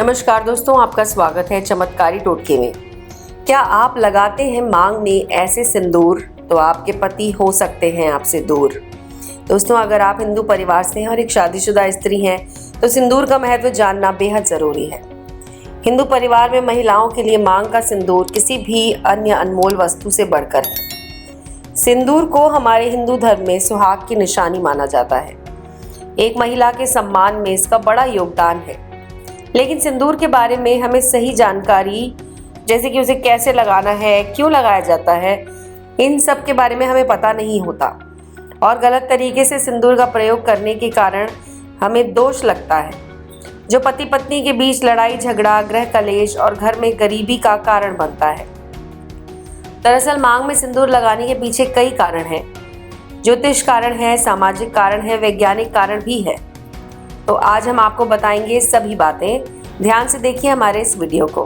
नमस्कार दोस्तों, आपका स्वागत है चमत्कारी टोटके में। क्या आप लगाते हैं मांग में ऐसे सिंदूर तो आपके पति हो सकते हैं आपसे दूर। दोस्तों, अगर आप हिंदू परिवार से हैं और एक शादीशुदा स्त्री हैं तो सिंदूर का महत्व जानना बेहद ज़रूरी है। हिंदू परिवार में महिलाओं के लिए मांग का सिंदूर किसी भी अन्य अनमोल वस्तु से बढ़कर है। सिंदूर को हमारे हिंदू धर्म में सुहाग की निशानी माना जाता है। एक महिला के सम्मान में इसका बड़ा योगदान है। लेकिन सिंदूर के बारे में हमें सही जानकारी, जैसे कि उसे कैसे लगाना है, क्यों लगाया जाता है, इन सब के बारे में हमें पता नहीं होता और गलत तरीके से सिंदूर का प्रयोग करने के कारण हमें दोष लगता है, जो पति पत्नी के बीच लड़ाई झगड़ा, गृह कलेश और घर में गरीबी का कारण बनता है। दरअसल मांग में सिंदूर लगाने के पीछे कई कारण हैं। ज्योतिष कारण है, सामाजिक कारण है, वैज्ञानिक कारण भी है। तो आज हम आपको बताएंगे सभी बातें। ध्यान से देखिए हमारे इस वीडियो को।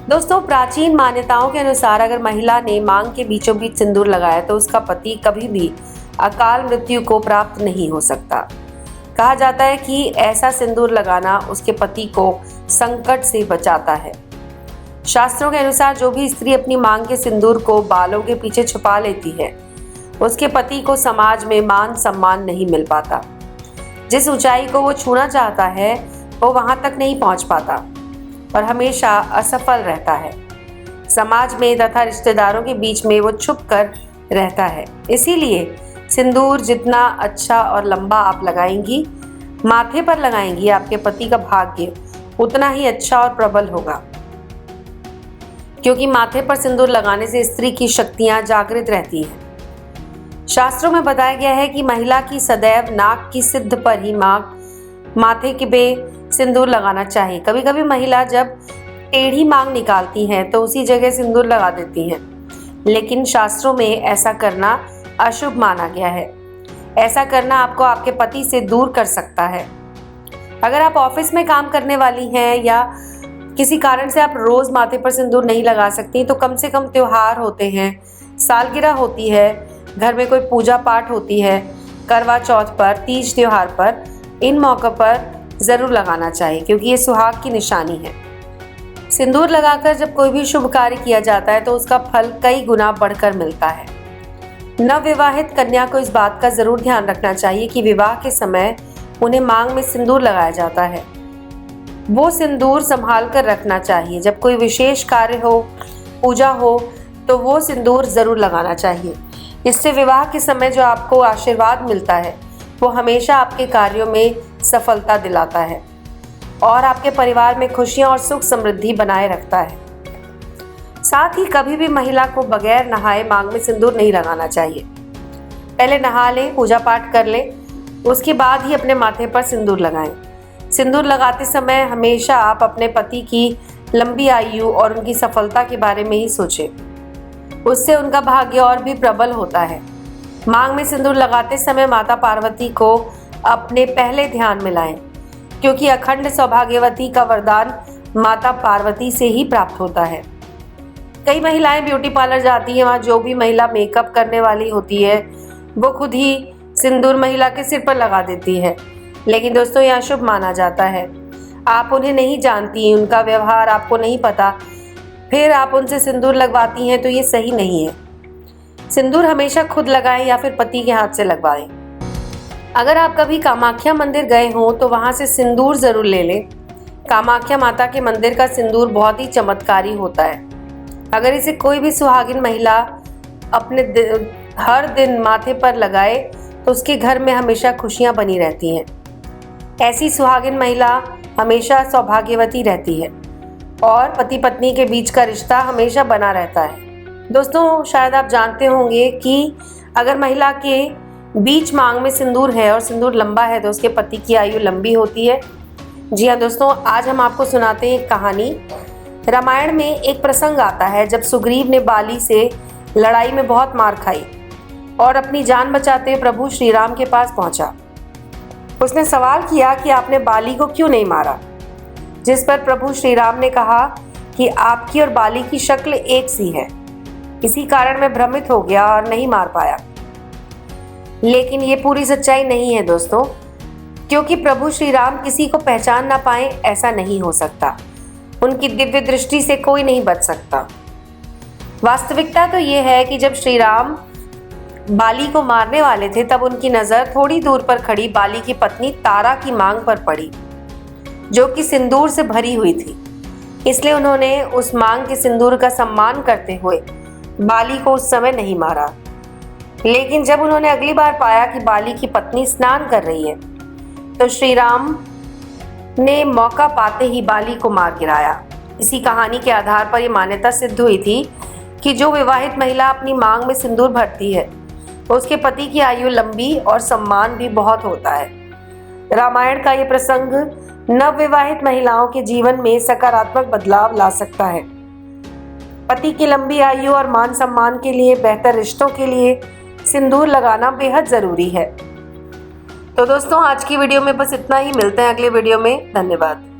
दोस्तों, प्राचीन मान्यताओं के अनुसार अगर महिला ने मांग के बीचों बीच सिंदूर लगाया तो उसका पति कभी भी अकाल मृत्यु को प्राप्त नहीं हो सकता। कहा जाता है कि ऐसा सिंदूर लगाना उसके पति को संकट से बचाता है। शास्त्रों के अनुसार जो भी स्त्री अपनी मांग के सिंदूर को बालों के पीछे छुपा लेती है, उसके पति को समाज में मान सम्मान नहीं मिल पाता। जिस ऊंचाई को वो छूना चाहता है वो वहां तक नहीं पहुंच पाता और हमेशा असफल रहता है। समाज में तथा रिश्तेदारों के बीच में वो छुप कर रहता है। इसीलिए सिंदूर जितना अच्छा और लंबा आप लगाएंगी, माथे पर लगाएंगी, आपके पति का भाग्य उतना ही अच्छा और प्रबल होगा। क्योंकि माथे पर सिंदूर लगाने से स्त्री की शक्तियां जागृत रहती हैं। शास्त्रों में बताया गया है कि महिला की सदैव नाक की सिद्ध पर ही माथे के पे सिंदूर लगाना चाहिए। कभी कभी महिला जब टेढ़ी मांग निकालती हैं तो उसी जगह सिंदूर लगा देती हैं, लेकिन शास्त्रों में ऐसा करना अशुभ माना गया है। ऐसा करना आपको आपके पति से दूर कर सकता है। अगर आप ऑफिस में काम करने वाली हैं या किसी कारण से आप रोज माथे पर सिंदूर नहीं लगा सकती, तो कम से कम त्योहार होते हैं, सालगिरह होती है, घर में कोई पूजा पाठ होती है, करवा चौथ पर, तीज त्योहार पर, इन मौक़ों पर ज़रूर लगाना चाहिए क्योंकि ये सुहाग की निशानी है। सिंदूर लगाकर जब कोई भी शुभ कार्य किया जाता है तो उसका फल कई गुना बढ़कर मिलता है। नवविवाहित कन्या को इस बात का ज़रूर ध्यान रखना चाहिए कि विवाह के समय उन्हें मांग में सिंदूर लगाया जाता है। वो सिंदूर संभाल कर रखना चाहिए। जब कोई विशेष कार्य हो, पूजा हो, तो वो सिंदूर ज़रूर लगाना चाहिए। इससे विवाह के समय जो आपको आशीर्वाद मिलता है वो हमेशा आपके कार्यों में सफलता दिलाता है और आपके परिवार में खुशियां और सुख समृद्धि बनाए रखता है। साथ ही कभी भी महिला को बगैर नहाए मांग में सिंदूर नहीं लगाना चाहिए। पहले नहा लें, पूजा पाठ कर लें, उसके बाद ही अपने माथे पर सिंदूर लगाएं। सिंदूर लगाते समय हमेशा आप अपने पति की लंबी आयु और उनकी सफलता के बारे में ही सोचें। उससे उनका भाग्य और भी प्रबल होता है। मांग में सिंदूर लगाते समय माता पार्वती को अपने पहले ध्यान में लाएं, क्योंकि अखंड सौभाग्यवती का वरदान माता पार्वती से ही प्राप्त होता है। कई महिलाएं ब्यूटी पार्लर जाती हैं, वहाँ जो भी महिला मेकअप करने वाली होती है वो खुद ही सिंदूर महिला के सिर पर लगा देती है, लेकिन दोस्तों यह अशुभ माना जाता है। आप उन्हें नहीं जानती, उनका व्यवहार आपको नहीं पता, फिर आप उनसे सिंदूर लगवाती हैं तो ये सही नहीं है। सिंदूर हमेशा खुद लगाएं या फिर पति के हाथ से लगवाएं। अगर आप कभी कामाख्या मंदिर गए हों तो वहाँ से सिंदूर ज़रूर ले लें। कामाख्या माता के मंदिर का सिंदूर बहुत ही चमत्कारी होता है। अगर इसे कोई भी सुहागिन महिला अपने हर दिन माथे पर लगाए तो उसके घर में हमेशा खुशियाँ बनी रहती हैं। ऐसी सुहागिन महिला हमेशा सौभाग्यवती रहती है और पति पत्नी के बीच का रिश्ता हमेशा बना रहता है। दोस्तों, शायद आप जानते होंगे कि अगर महिला के बीच मांग में सिंदूर है और सिंदूर लंबा है तो उसके पति की आयु लंबी होती है। जी हाँ दोस्तों, आज हम आपको सुनाते हैं एक कहानी। रामायण में एक प्रसंग आता है जब सुग्रीव ने बाली से लड़ाई में बहुत मार खाई और अपनी जान बचाते हुए प्रभु श्री राम के पास पहुंचा। उसने सवाल किया कि आपने बाली को क्यों नहीं मारा, जिस पर प्रभु श्री राम ने कहा कि आपकी और बाली की शक्ल एक सी है, इसी कारण मैं भ्रमित हो गया और नहीं मार पाया। लेकिन ये पूरी सच्चाई नहीं है दोस्तों, क्योंकि प्रभु श्री राम किसी को पहचान ना पाए ऐसा नहीं हो सकता। उनकी दिव्य दृष्टि से कोई नहीं बच सकता। वास्तविकता तो ये है कि जब श्री राम बाली को मारने वाले थे तब उनकी नजर थोड़ी दूर पर खड़ी बाली की पत्नी तारा की मांग पर पड़ी, जो कि सिंदूर से भरी हुई थी। इसलिए उन्होंने उस मांग के सिंदूर का सम्मान करते हुए बाली को उस समय नहीं मारा। लेकिन जब उन्होंने अगली बार पाया कि बाली की पत्नी स्नान कर रही है तो श्री राम ने मौका पाते ही बाली को मार गिराया। इसी कहानी के आधार पर यह मान्यता सिद्ध हुई थी कि जो विवाहित महिला अपनी मांग में सिंदूर भरती है उसके पति की आयु लंबी और सम्मान भी बहुत होता है। रामायण का ये प्रसंग नवविवाहित महिलाओं के जीवन में सकारात्मक बदलाव ला सकता है। पति की लंबी आयु और मान सम्मान के लिए, बेहतर रिश्तों के लिए सिंदूर लगाना बेहद जरूरी है। तो दोस्तों, आज की वीडियो में बस इतना ही। मिलते हैं अगले वीडियो में। धन्यवाद।